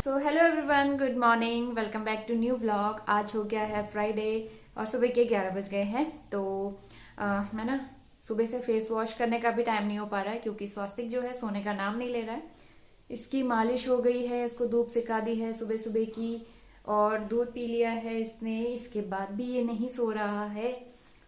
So hello everyone, good morning, welcome back to new vlog. आज हो गया है फ्राइडे और सुबह के 11 बज गए हैं। तो मैं ना सुबह से फेस वॉश करने का भी टाइम नहीं हो पा रहा है क्योंकि स्वास्तिक जो है सोने का नाम नहीं ले रहा है। इसकी मालिश हो गई है, इसको धूप सिका दी है सुबह सुबह की और दूध पी लिया है इसने। इसके बाद भी ये नहीं सो रहा है,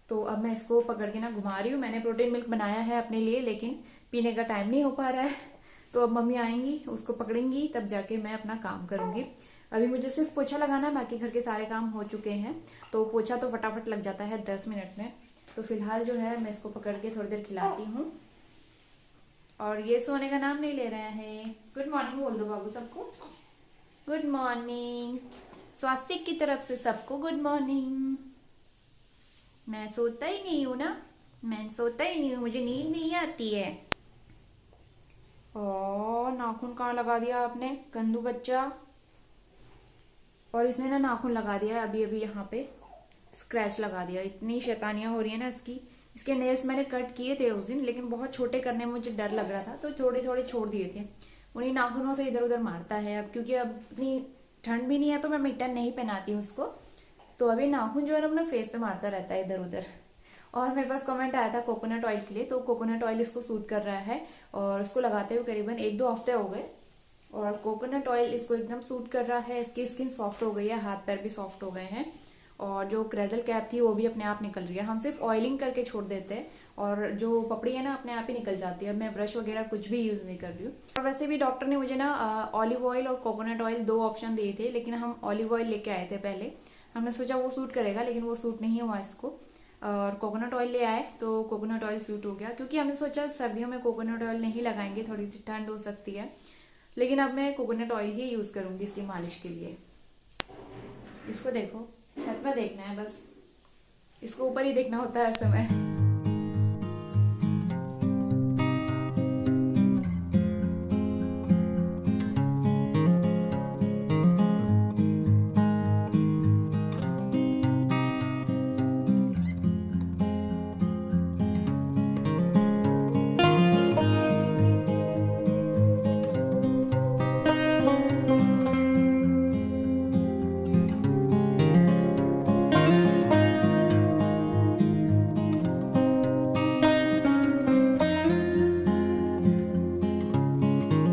तो अब मैं इसको पकड़ के ना घुमा रही हूँ। मैंने प्रोटीन मिल्क बनाया है अपने लिए, लेकिन पीने का टाइम नहीं हो पा रहा है। तो अब मम्मी आएंगी, उसको पकड़ेंगी, तब जाके मैं अपना काम करूंगी। अभी मुझे सिर्फ पोछा लगाना है, बाकी घर के सारे काम हो चुके हैं। तो पोछा तो फटाफट लग जाता है 10 मिनट में। तो फिलहाल जो है मैं इसको पकड़ के थोड़ी देर खिलाती हूँ और ये सोने का नाम नहीं ले रहा है। गुड मॉर्निंग बोल दो बाबू सबको। गुड मॉर्निंग, स्वास्तिक की तरफ से सबको गुड मॉर्निंग। मैं सोता ही नहीं हूँ ना, मैं सोता ही नहीं हूँ, मुझे नींद नहीं आती है। और नाखून कहाँ लगा दिया आपने गंदू बच्चा। और इसने ना नाखून लगा दिया है अभी अभी, यहाँ पे स्क्रैच लगा दिया। इतनी शैतानियां हो रही है ना इसकी। इसके नेल्स मैंने कट किए थे उस दिन, लेकिन बहुत छोटे करने में मुझे डर लग रहा था, तो थोड़े थोड़े छोड़ दिए थे। उन्हीं नाखूनों से इधर उधर मारता है अब, क्योंकि अब इतनी ठंड भी नहीं है तो मैं मिटन नहीं पहनाती हूँ उसको। तो अभी नाखून जो है ना अपना फेस पे मारता रहता है इधर उधर। और मेरे पास कमेंट आया था कोकोनट ऑयल के लिए, तो कोकोनट ऑयल इसको सूट कर रहा है और उसको लगाते हुए करीबन 1-2 हफ्ते हो गए। और कोकोनट ऑयल इसको एकदम सूट कर रहा है। इसकी स्किन सॉफ्ट हो गई है, हाथ पैर भी सॉफ्ट हो गए हैं और जो क्रेडल कैप थी वो भी अपने आप निकल रही है। हम सिर्फ ऑयलिंग करके छोड़ देते हैं और जो पपड़ी है ना अपने आप ही निकल जाती है। मैं ब्रश वगैरह कुछ भी यूज नहीं कर रही हूँ। और वैसे भी डॉक्टर ने मुझे ना ऑलिव ऑयल और कोकोनट ऑयल 2 ऑप्शन दिए थे, लेकिन हम ऑलिव ऑयल लेके आए थे पहले। हमने सोचा वो सूट करेगा, लेकिन वो सूट नहीं हुआ इसको। और कोकोनट ऑयल ले आए तो कोकोनट ऑयल सूट हो गया, क्योंकि हमने सोचा सर्दियों में कोकोनट ऑयल नहीं लगाएंगे, थोड़ी सी ठंड हो सकती है। लेकिन अब मैं कोकोनट ऑयल ही यूज करूंगी इसकी मालिश के लिए। इसको देखो, छत पर देखना है बस, इसको ऊपर ही देखना होता है हर समय।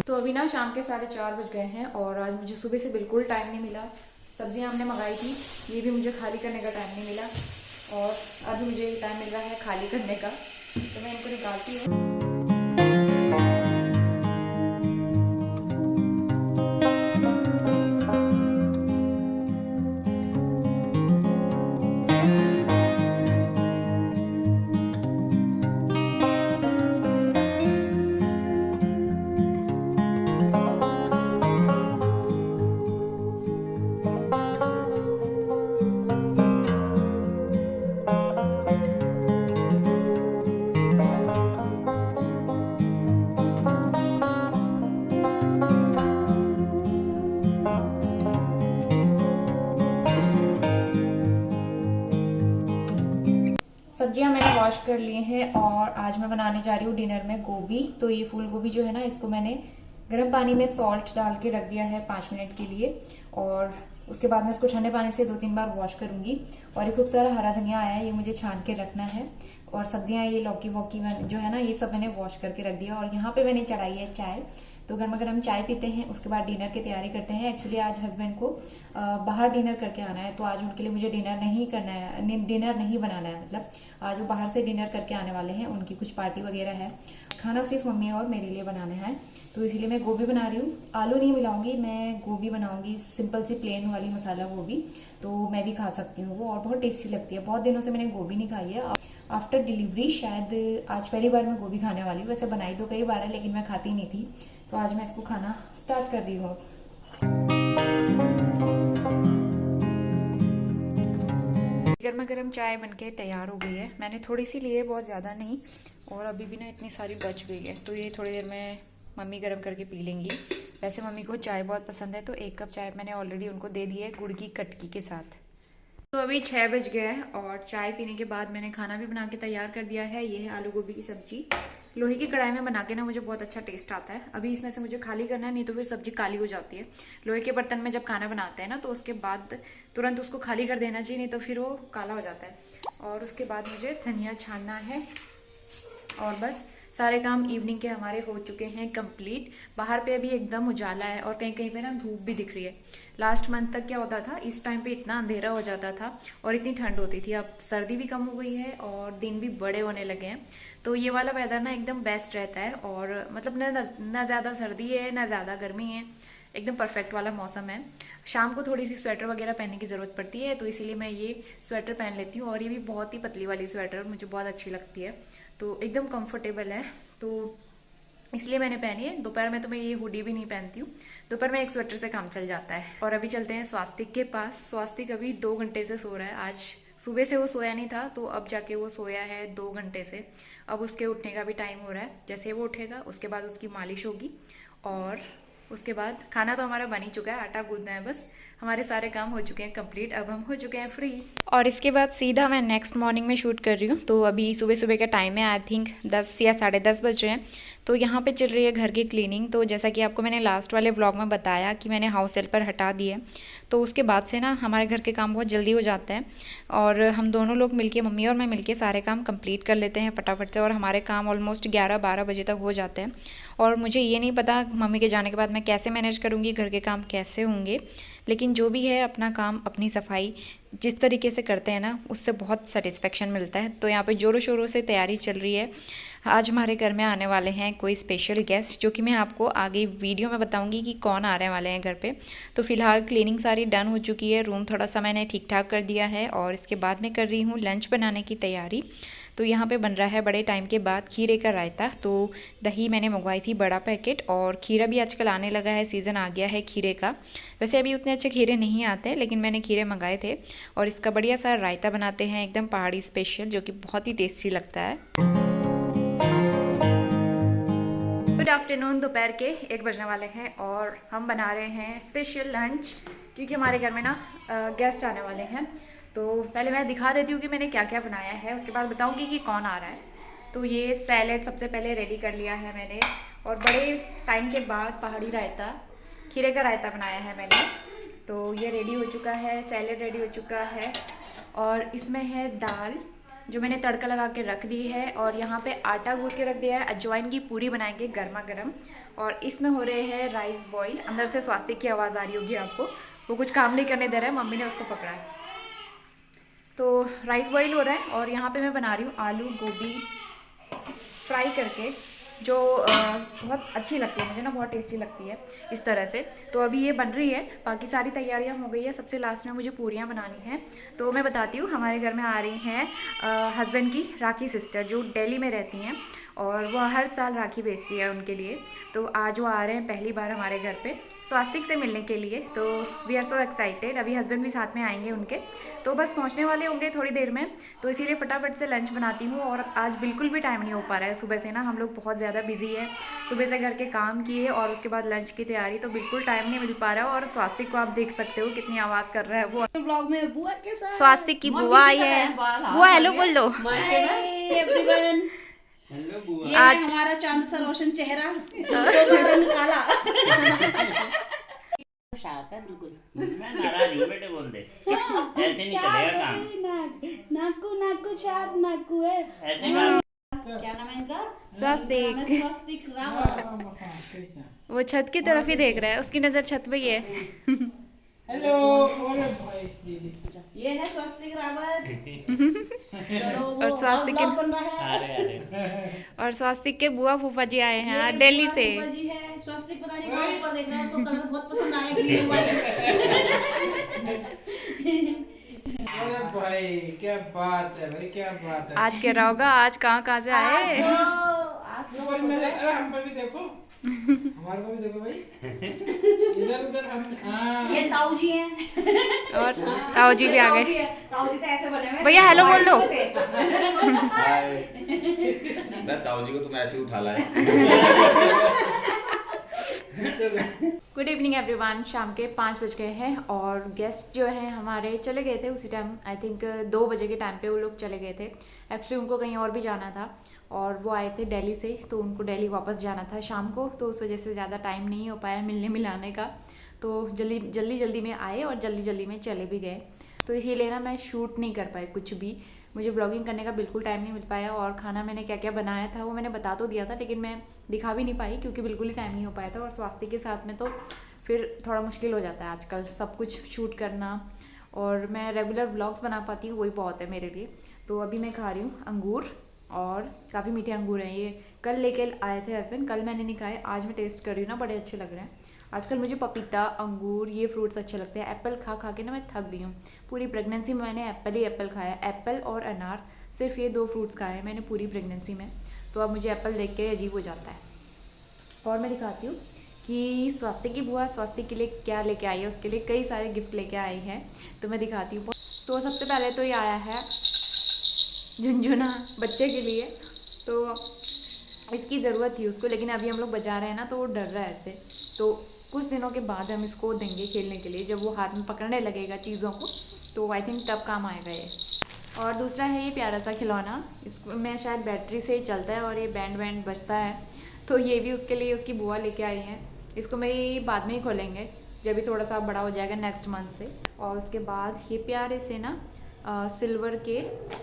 तो अभी ना शाम के 4:30 बज गए हैं और आज मुझे सुबह से बिल्कुल टाइम नहीं मिला। सब्जियां हमने मंगाई थी, ये भी मुझे खाली करने का टाइम नहीं मिला और अभी मुझे टाइम मिल रहा है खाली करने का, तो मैं इनको निकालती हूँ। सब्जियां मैंने वॉश कर ली हैं और आज मैं बनाने जा रही हूँ डिनर में गोभी। तो ये फूल गोभी जो है ना, इसको मैंने गर्म पानी में सॉल्ट डाल के रख दिया है 5 मिनट के लिए और उसके बाद मैं इसको ठंडे पानी से 2-3 बार वॉश करूंगी। और ये खूब सारा हरा धनिया आया है, ये मुझे छान के रखना है। और सब्जियां ये लौकी वोकी जो है ना, ये सब मैंने वॉश करके रख दिया। और यहाँ पे मैंने चढ़ाई है चाय, तो गर्मा गर्म चाय पीते हैं, उसके बाद डिनर की तैयारी करते हैं। एक्चुअली आज हस्बैंड को बाहर डिनर करके आना है, तो आज उनके लिए मुझे डिनर नहीं करना है, डिनर नहीं बनाना है। मतलब आज वो बाहर से डिनर करके आने वाले हैं, उनकी कुछ पार्टी वगैरह है। खाना सिर्फ मम्मी और मेरे लिए बनाना है, तो इसीलिए मैं गोभी बना रही हूँ। आलू नहीं मिलाऊंगी, मैं गोभी बनाऊंगी, सिंपल सी प्लेन वाली मसाला गोभी। तो मैं भी खा सकती हूँ वो, और बहुत टेस्टी लगती है। बहुत दिनों से मैंने गोभी नहीं खाई है। आफ्टर डिलीवरी शायद आज पहली बार मैं गोभी खाने वाली हूँ। वैसे बनाई तो कई बार है, लेकिन मैं खाती नहीं थी, तो आज मैं इसको खाना स्टार्ट कर रही हूँ। गर्मा गर्म चाय बनके तैयार हो गई है। मैंने थोड़ी सी ली है, बहुत ज़्यादा नहीं, और अभी भी ना इतनी सारी बच गई है, तो ये थोड़ी देर में मम्मी गर्म करके पी लेंगी। वैसे मम्मी को चाय बहुत पसंद है, तो 1 कप चाय मैंने ऑलरेडी उनको दे दी है गुड़ की कटकी के साथ। तो अभी 6 बज गए हैं और चाय पीने के बाद मैंने खाना भी बना के तैयार कर दिया है। ये है आलू गोभी की सब्जी, लोहे की कढ़ाई में बना के ना मुझे बहुत अच्छा टेस्ट आता है। अभी इसमें से मुझे खाली करना है, नहीं तो फिर सब्जी काली हो जाती है। लोहे के बर्तन में जब खाना बनाते हैं ना तो उसके बाद तुरंत उसको खाली कर देना चाहिए, नहीं तो फिर वो काला हो जाता है। और उसके बाद मुझे धनिया छानना है और बस सारे काम इवनिंग के हमारे हो चुके हैं कंप्लीट। बाहर पे अभी एकदम उजाला है और कहीं कहीं पे ना धूप भी दिख रही है। लास्ट मंथ तक क्या होता था, इस टाइम पे इतना अंधेरा हो जाता था और इतनी ठंड होती थी। अब सर्दी भी कम हो गई है और दिन भी बड़े होने लगे हैं, तो ये वाला वेदर ना एकदम बेस्ट रहता है। और मतलब ना ज़्यादा सर्दी है ना ज़्यादा गर्मी है, एकदम परफेक्ट वाला मौसम है। शाम को थोड़ी सी स्वेटर वगैरह पहनने की ज़रूरत पड़ती है, तो इसीलिए मैं ये स्वेटर पहन लेती हूँ। और ये भी बहुत ही पतली वाली स्वेटर मुझे बहुत अच्छी लगती है, तो एकदम कंफर्टेबल है, तो इसलिए मैंने पहनी है। दोपहर में तो मैं ये हुडी भी नहीं पहनती हूँ, दोपहर में एक स्वेटर से काम चल जाता है। और अभी चलते हैं स्वास्तिक के पास। स्वास्तिक अभी 2 घंटे से सो रहा है। आज सुबह से वो सोया नहीं था, तो अब जाके वो सोया है 2 घंटे से। अब उसके उठने का भी टाइम हो रहा है। जैसे वो उठेगा उसके बाद उसकी मालिश होगी और उसके बाद खाना तो हमारा बन ही चुका है, आटा गूंदना है बस। हमारे सारे काम हो चुके हैं कंप्लीट, अब हम हो चुके हैं फ्री। और इसके बाद सीधा मैं नेक्स्ट मॉर्निंग में शूट कर रही हूँ। तो अभी सुबह सुबह का टाइम है, आई थिंक 10 या 10:30 बज रहे हैं। तो यहाँ पे चल रही है घर की क्लीनिंग। तो जैसा कि आपको मैंने लास्ट वाले व्लॉग में बताया कि मैंने हाउस हेल्पर हटा दिए, तो उसके बाद से ना हमारे घर के काम बहुत जल्दी हो जाते हैं और हम दोनों लोग मिलके, मम्मी और मैं मिलके सारे काम कंप्लीट कर लेते हैं फटाफट से। और हमारे काम ऑलमोस्ट 11-12 बजे तक हो जाते हैं। और मुझे ये नहीं पता मम्मी के जाने के बाद मैं कैसे मैनेज करूँगी, घर के काम कैसे होंगे, लेकिन जो भी है अपना काम, अपनी सफाई जिस तरीके से करते हैं ना, उससे बहुत सेटिस्फेक्शन मिलता है। तो यहाँ पे ज़ोरों शोरों से तैयारी चल रही है। आज हमारे घर में आने वाले हैं कोई स्पेशल गेस्ट, जो कि मैं आपको आगे वीडियो में बताऊंगी कि कौन आने वाले हैं घर पे। तो फिलहाल क्लीनिंग सारी डन हो चुकी है, रूम थोड़ा सा मैंने ठीक ठाक कर दिया है और इसके बाद मैं कर रही हूँ लंच बनाने की तैयारी। तो यहाँ पे बन रहा है बड़े टाइम के बाद खीरे का रायता। तो दही मैंने मंगवाई थी बड़ा पैकेट, और खीरा भी आजकल आने लगा है, सीज़न आ गया है खीरे का। वैसे अभी उतने अच्छे खीरे नहीं आते, लेकिन मैंने खीरे मंगाए थे और इसका बढ़िया सा रायता बनाते हैं, एकदम पहाड़ी स्पेशल, जो कि बहुत ही टेस्टी लगता है। गुड आफ्टरनून, दोपहर के 1 बजने वाले हैं और हम बना रहे हैं स्पेशल लंच, क्योंकि हमारे घर में ना गेस्ट आने वाले हैं। तो पहले मैं दिखा देती हूँ कि मैंने क्या क्या बनाया है, उसके बाद बताऊँगी कि कौन आ रहा है। तो ये सैलेड सबसे पहले रेडी कर लिया है मैंने, और बड़े टाइम के बाद पहाड़ी रायता, खीरे का रायता बनाया है मैंने। तो ये रेडी हो चुका है, सैलेड रेडी हो चुका है, और इसमें है दाल जो मैंने तड़का लगा के रख दी है, और यहाँ पे आटा गूंथ के रख दिया है। अजवाइन की पूरी बनाएंगे गर्मा गर्म, और इसमें हो रहे हैं राइस बॉईल। अंदर से स्वास्तिक की आवाज़ आ रही होगी आपको, वो कुछ काम नहीं करने दे रहा है, मम्मी ने उसको पकड़ा है। तो राइस बॉईल हो रहा है, और यहाँ पे मैं बना रही हूँ आलू गोभी फ्राई करके, जो बहुत अच्छी लगती है मुझे ना, बहुत टेस्टी लगती है इस तरह से। तो अभी ये बन रही है, बाकी सारी तैयारियां हो गई है। सबसे लास्ट में मुझे पूरियां बनानी है। तो मैं बताती हूँ, हमारे घर में आ रही हैं हस्बैंड की राखी सिस्टर, जो दिल्ली में रहती हैं, और वह हर साल राखी भेजती है उनके लिए। तो आज वो आ रहे हैं पहली बार हमारे घर पे स्वास्तिक से मिलने के लिए। तो वी आर सो एक्साइटेड। अभी हस्बैंड भी साथ में आएंगे उनके, तो बस पहुंचने वाले होंगे थोड़ी देर में। तो इसीलिए फटाफट से लंच बनाती हूँ, और आज बिल्कुल भी टाइम नहीं हो पा रहा है। सुबह से ना हम लोग बहुत ज़्यादा बिजी है, सुबह से घर के काम किए और उसके बाद लंच की तैयारी, तो बिल्कुल टाइम नहीं मिल पा रहा है। और स्वास्तिक को आप देख सकते हो कितनी आवाज़ कर रहा है वो। ब्लॉग में बुआ के साथ स्वास्तिक की बुआ आई है। बुआ हेलो बोल दो। एवरीवन, आज हमारा चांद सा रोशन चेहरा, रंग काला। बिल्कुल मैं नाराज हूँ बेटे, बोल दे ऐसे नहीं चलेगा काम। नाकू नाकू शाद नाकू है ऐसे काम। क्या नाम है इनका? स्वास्तिक। स्वस्तिक रावत। वो छत की तरफ ही देख रहा है, उसकी नज़र छत पे ही है। हेलो। ये है स्वस्तिक रावत। और स्वास्तिक के बन रहा है। अरे और स्वास्तिक के बुआ फूफा जी आए हैं आज दिल्ली से। बुआ जी है। स्वस्तिक पता नहीं कहाँ ऊपर देख रहा है, उसको कलर बहुत पसंद आया ग्रीन वाइट। अरे भाई क्या बात है भाई, क्या बात है। आज कह रहा होगा आज कहाँ से आए। अरे हम पर भी देखो, हमारे को भी देखो भाई, इधर उधर हम। ये ताऊ जी हैं। और ताऊ जी भी आ गए। ताऊ जी तो ऐसे बने हुए हैं। भैया हेलो बोल दो। मैं ताऊ जी को तुम ऐसे ही उठा लाए। Good evening everyone. शाम के 5 बज गए हैं और गेस्ट जो हैं हमारे चले गए थे उसी टाइम। आई थिंक 2 बजे के टाइम पे वो लोग चले गए थे। एक्चुअली उनको कहीं और भी जाना था और वो आए थे दिल्ली से, तो उनको दिल्ली वापस जाना था शाम को, तो उस वजह से ज़्यादा टाइम नहीं हो पाया मिलने मिलाने का। तो जल्दी में आए और जल्दी में चले भी गए, तो इसीलिए ना मैं शूट नहीं कर पाई कुछ भी। मुझे ब्लॉगिंग करने का बिल्कुल टाइम नहीं मिल पाया और खाना मैंने क्या क्या बनाया था वो मैंने बता तो दिया था, लेकिन मैं दिखा भी नहीं पाई क्योंकि बिल्कुल ही टाइम नहीं हो पाया था। और स्वास्थ्य के साथ में तो फिर थोड़ा मुश्किल हो जाता है आजकल सब कुछ शूट करना, और मैं रेगुलर व्लॉग्स बना पाती हूँ वही बहुत है मेरे लिए। तो अभी मैं खा रही हूँ अंगूर, और काफ़ी मीठे अंगूर हैं ये। कल लेके आए थे हस्बैंड, कल मैंने नहीं खाए, आज मैं टेस्ट कर रही हूँ ना, बड़े अच्छे लग रहे हैं। आजकल मुझे पपीता, अंगूर, ये फ्रूट्स अच्छे लगते हैं। एप्पल खा खा के ना मैं थक गई हूँ। पूरी प्रेगनेंसी में मैंने एप्पल ही एप्पल खाया, एप्पल और अनार, सिर्फ ये 2 फ्रूट्स खाए हैं मैंने पूरी प्रेगनेंसी में। तो अब मुझे एप्पल देख के अजीब हो जाता है। और मैं दिखाती हूँ कि स्वास्थ्य की बुआ स्वास्थ्य के लिए क्या लेके आई है। उसके लिए कई सारे गिफ्ट लेके आई हैं, तो मैं दिखाती हूँ। तो सबसे पहले तो ये आया है झुनझुना बच्चे के लिए, तो इसकी ज़रूरत थी उसको, लेकिन अभी हम लोग बजा रहे हैं ना तो वो डर रहा है ऐसे। तो कुछ दिनों के बाद हम इसको देंगे खेलने के लिए, जब वो हाथ में पकड़ने लगेगा चीज़ों को, तो आई थिंक तब काम आएगा ये। और दूसरा है ये प्यारा सा खिलौना, इसमें शायद बैटरी से ही चलता है और ये बैंड बजता है, तो ये भी उसके लिए उसकी बुआ लेके आई हैं। इसको मेरी बाद में ही खोलेंगे जब भी थोड़ा सा बड़ा हो जाएगा नेक्स्ट मंथ से। और उसके बाद ये प्यारे से ना सिल्वर के,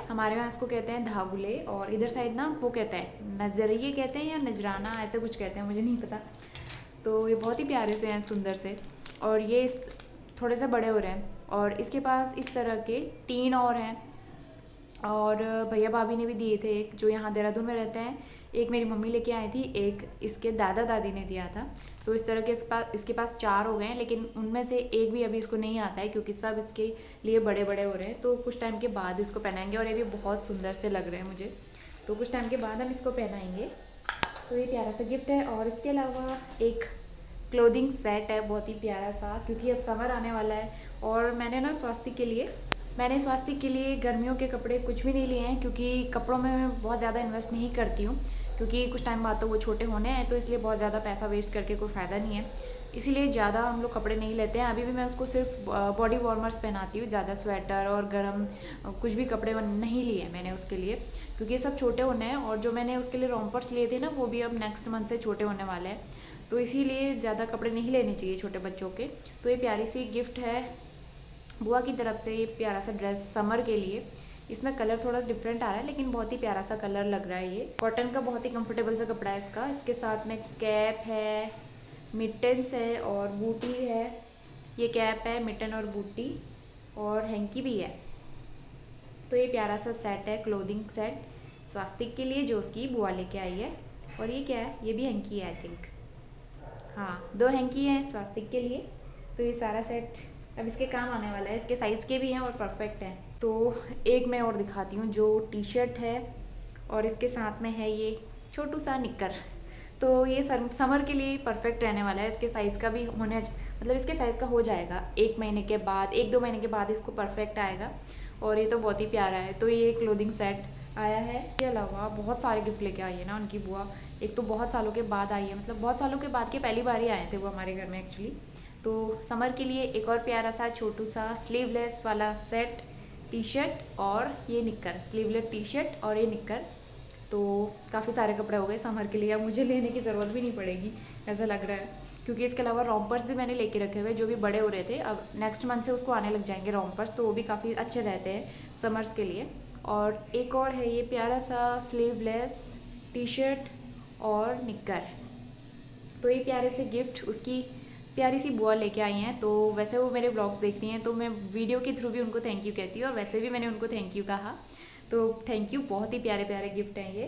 हमारे यहाँ इसको कहते हैं धागुले, और इधर साइड ना वो कहते हैं नजरिए कहते हैं या नजराना, ऐसे कुछ कहते हैं, मुझे नहीं पता। तो ये बहुत ही प्यारे से हैं, सुंदर से, और ये थोड़े से बड़े हो रहे हैं। और इसके पास इस तरह के 3 और हैं, और भैया भाभी ने भी दिए थे, एक जो यहाँ देहरादून में रहते हैं, एक मेरी मम्मी लेके आई थी, एक इसके दादा दादी ने दिया था। तो इस तरह के इसके पास 4 हो गए हैं, लेकिन उनमें से एक भी अभी इसको नहीं आता है क्योंकि सब इसके लिए बड़े बड़े हो रहे हैं। तो कुछ टाइम के बाद इसको पहनाएंगे, और ये भी बहुत सुंदर से लग रहे हैं मुझे, तो कुछ टाइम के बाद हम इसको पहनाएंगे। तो ये प्यारा सा गिफ्ट है। और इसके अलावा एक क्लोथिंग सेट है बहुत ही प्यारा सा, क्योंकि अब समर आने वाला है। और मैंने स्वास्थ्य के लिए गर्मियों के कपड़े कुछ भी नहीं लिए हैं, क्योंकि कपड़ों में मैं बहुत ज़्यादा इन्वेस्ट नहीं करती हूँ, क्योंकि कुछ टाइम बाद तो वो छोटे होने हैं, तो इसलिए बहुत ज़्यादा पैसा वेस्ट करके कोई फ़ायदा नहीं है। इसीलिए ज़्यादा हम लोग कपड़े नहीं लेते हैं। अभी भी मैं उसको सिर्फ बॉडी वार्मर्स पहनाती हूँ, ज़्यादा स्वेटर और गर्म कुछ भी कपड़े नहीं लिए मैंने उसके लिए, क्योंकि ये सब छोटे होने हैं। और जो मैंने उसके लिए रोम्पर्स लिए थे ना, वो भी अब नेक्स्ट मंथ से छोटे होने वाले हैं, तो इसीलिए ज़्यादा कपड़े नहीं लेने चाहिए छोटे बच्चों के। तो ये प्यारी सी गिफ्ट है बुआ की तरफ से, ये प्यारा सा ड्रेस समर के लिए। इसमें कलर थोड़ा डिफरेंट आ रहा है, लेकिन बहुत ही प्यारा सा कलर लग रहा है। ये कॉटन का बहुत ही कंफर्टेबल सा कपड़ा है इसका। इसके साथ में कैप है, मिटन्स है और बूटी है। ये कैप है, मिटन और बूटी, और हैंकी भी है। तो ये प्यारा सा सेट है, क्लोथिंग सेट स्वास्तिक के लिए, जो उसकी बुआ लेके आई है। और ये क्या है, ये भी हैंकी है आई थिंक, हाँ 2 हैंकी हैं स्वास्तिक के लिए। तो ये सारा सेट अब इसके काम आने वाला है। इसके साइज़ के भी हैं और परफेक्ट है। तो एक मैं और दिखाती हूँ, जो टी शर्ट है और इसके साथ में है ये छोटू सा निक्कर। तो ये समर के लिए परफेक्ट रहने वाला है। इसके साइज़ का भी मतलब इसके साइज़ का हो जाएगा 1 महीने के बाद, 1-2 महीने के बाद इसको परफेक्ट आएगा। और ये तो बहुत ही प्यारा है। तो ये क्लोथिंग सेट आया है। इसके अलावा बहुत सारे गिफ्ट लेके आई है ना उनकी बुआ। एक तो बहुत सालों के बाद आई है, मतलब बहुत सालों के बाद के पहली बार ही आए थे वो हमारे घर में एक्चुअली। तो समर के लिए एक और प्यारा सा छोटू सा स्लीवलेस वाला सेट, टी शर्ट और ये निक्कर, स्लीवलेस टी शर्ट और ये निक्कर। तो काफ़ी सारे कपड़े हो गए समर के लिए, अब मुझे लेने की ज़रूरत भी नहीं पड़ेगी ऐसा लग रहा है, क्योंकि इसके अलावा रोम्पर्स भी मैंने लेके रखे हुए जो भी बड़े हो रहे थे। अब नेक्स्ट मंथ से उसको आने लग जाएंगे रोम्पर्स, तो वो भी काफ़ी अच्छे रहते हैं समर्स के लिए। और एक और है ये प्यारा सा स्लीवलेस टी शर्ट और निक्कर। तो ये प्यारे से गिफ्ट उसकी प्यारी सी बुआ लेके आई हैं। तो वैसे वो मेरे ब्लॉग्स देखती हैं, तो मैं वीडियो के थ्रू भी उनको थैंक यू कहती हूँ, और वैसे भी मैंने उनको थैंक यू कहा। तो थैंक यू, बहुत ही प्यारे प्यारे गिफ्ट हैं ये।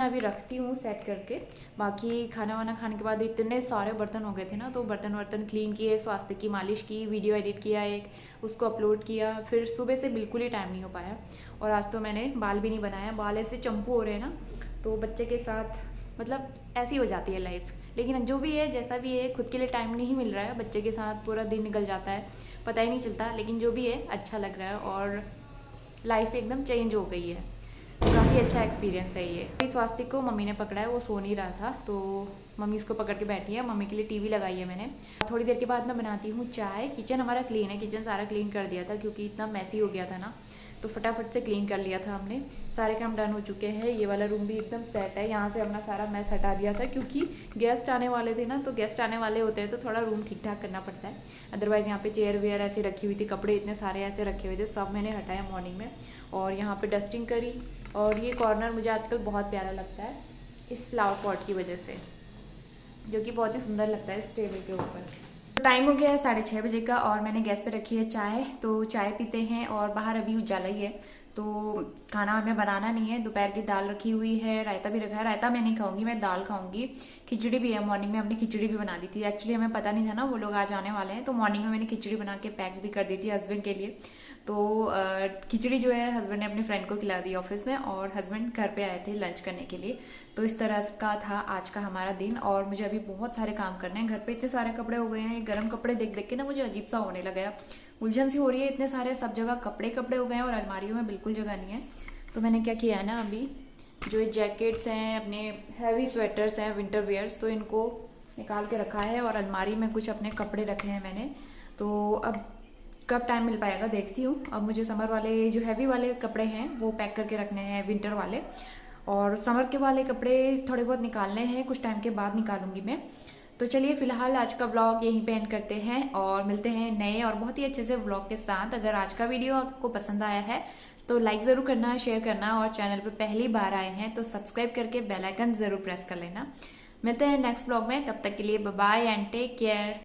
मैं अभी रखती हूँ सेट करके। बाकी खाना वाना खाने के बाद इतने सारे बर्तन हो गए थे ना, तो बर्तन क्लीन किए, स्वास्थ्य की मालिश की, वीडियो एडिट किया एक, उसको अपलोड किया। फिर सुबह से बिल्कुल ही टाइम नहीं हो पाया। और आज तो मैंने बाल भी नहीं बनाया, बाल ऐसे चंपू हो रहे हैं ना, तो बच्चे के साथ मतलब ऐसी हो जाती है लाइफ। लेकिन जो भी है जैसा भी है, खुद के लिए टाइम नहीं मिल रहा है, बच्चे के साथ पूरा दिन निकल जाता है, पता ही नहीं चलता। लेकिन जो भी है अच्छा लग रहा है और लाइफ एकदम चेंज हो गई है। काफ़ी अच्छा एक्सपीरियंस है ये। इस स्वास्तिक को मम्मी ने पकड़ा है, वो सो नहीं रहा था तो मम्मी इसको पकड़ के बैठी है। मम्मी के लिए टीवी लगाई है मैंने। थोड़ी देर के बाद मैं बनाती हूँ चाय। किचन हमारा क्लीन है, किचन सारा क्लीन कर दिया था क्योंकि इतना मैसी हो गया था ना, तो फटाफट से क्लीन कर लिया था हमने। सारे काम डन हो चुके हैं। ये वाला रूम भी एकदम सेट है। यहाँ से अपना सारा मैस हटा दिया था क्योंकि गेस्ट आने वाले थे ना, तो गेस्ट आने वाले होते हैं तो थोड़ा रूम ठीक ठाक करना पड़ता है। अदरवाइज़ यहाँ पे चेयर वेयर ऐसे रखी हुई थी, कपड़े इतने सारे ऐसे रखे हुए थे, सब मैंने हटाया मॉर्निंग में। और यहाँ पे डस्टिंग करी। और ये कॉर्नर मुझे आजकल बहुत प्यारा लगता है इस फ्लावर पॉट की वजह से, जो कि बहुत ही सुंदर लगता है इस टेबल के ऊपर। टाइम हो गया है 6:30 बजे का और मैंने गैस पे रखी है चाय, तो चाय पीते हैं। और बाहर अभी उजाला ही है तो खाना हमें बनाना नहीं है। दोपहर की दाल रखी हुई है, रायता भी रखा है। रायता मैं नहीं खाऊंगी, मैं दाल खाऊंगी। खिचड़ी भी है, मॉर्निंग में हमने खिचड़ी भी बना दी थी। एक्चुअली हमें पता नहीं था ना वो लोग आज आने वाले हैं, तो मॉर्निंग में मैंने खिचड़ी बना के पैक भी कर दी थी हस्बैंड के लिए। तो खिचड़ी जो है हस्बैंड ने अपने फ्रेंड को खिला दी ऑफिस में, और हस्बैंड घर पे आए थे लंच करने के लिए। तो इस तरह का था आज का हमारा दिन। और मुझे अभी बहुत सारे काम करने हैं। घर पे इतने सारे कपड़े हो गए हैं, ये गर्म कपड़े देख देख के ना मुझे अजीब सा होने लगा है, उलझन सी हो रही है। इतने सारे सब जगह कपड़े कपड़े हो गए हैं और अलमारियों में बिल्कुल जगह नहीं है। तो मैंने क्या किया है ना, अभी जो ये जैकेट्स हैं, अपने हैवी स्वेटर्स हैं, विंटर वेयर्स, तो इनको निकाल के रखा है। और अलमारी में कुछ अपने कपड़े रखे हैं मैंने। तो अब कब टाइम मिल पाएगा देखती हूँ। अब मुझे समर वाले जो हैवी वाले कपड़े हैं वो पैक करके रखने हैं, विंटर वाले। और समर के वाले कपड़े थोड़े बहुत निकालने हैं, कुछ टाइम के बाद निकालूंगी मैं। तो चलिए फिलहाल आज का व्लॉग यहीं पे एंड करते हैं और मिलते हैं नए और बहुत ही अच्छे से व्लॉग के साथ। अगर आज का वीडियो आपको पसंद आया है तो लाइक ज़रूर करना, शेयर करना, और चैनल पे पहली बार आए हैं तो सब्सक्राइब करके बेल आइकन ज़रूर प्रेस कर लेना। मिलते हैं नेक्स्ट व्लॉग में, तब तक के लिए bye bye and take care.